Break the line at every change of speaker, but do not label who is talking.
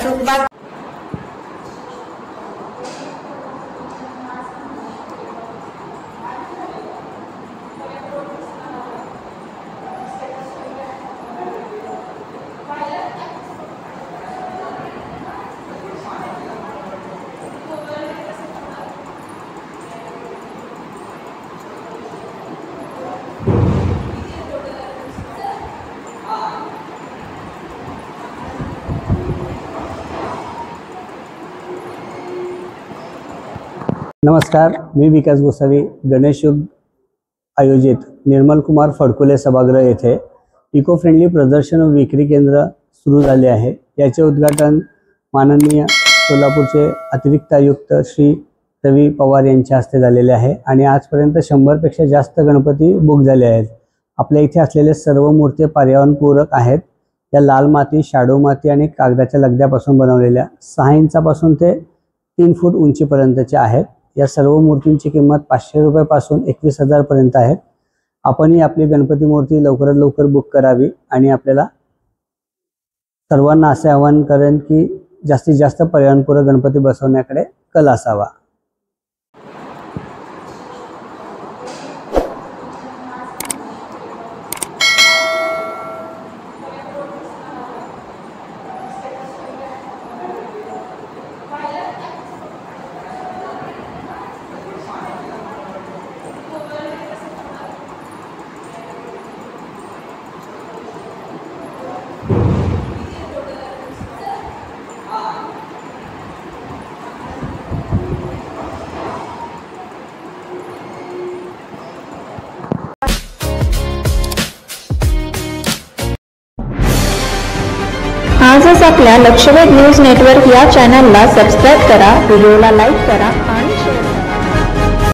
अचूक बातमी।
नमस्कार, मी विकास गोसावी। गणेशयुग आयोजित निर्मल कुमार फडकुले सभागृह येथे इको फ्रेंडली प्रदर्शन व विक्री केंद्र सुरू झाले आहे। याचे उद्घाटन माननीय सोलापूरचे अतिरिक्त आयुक्त श्री रवी पवार यांच्या हस्ते झालेले आहे आणि आजपर्यंत 100 पेक्षा जास्त गणपती बुक झाले आहेत। आपल्या इथे असलेले सर्व मूर्ती पर्यावरणपूरक आहेत। या लाल माती, शाडू माती आणि कागदाच्या लगद्यापासून बनवलेल्या 6 इंचापासून ते 3 फूट उंचीपर्यंतच्या आहेत। या सर्व मूर्तींची किंमत 500 रुपयापासून 21,000 पर्यंत आहे। आपणही आपली गणपती मूर्ती लवकरात लवकर बुक करावी आणि आपल्याला सर्वांना असे आवाहन करेन की जास्तीत जास्त पर्यावरणपूरक गणपती बसवण्याकडे कल असावा।
आजच आपल्या लक्षवेध न्यूज नेटवर्क या चॅनलला सबस्क्राइब करा, व्हिडिओला लाईक करा।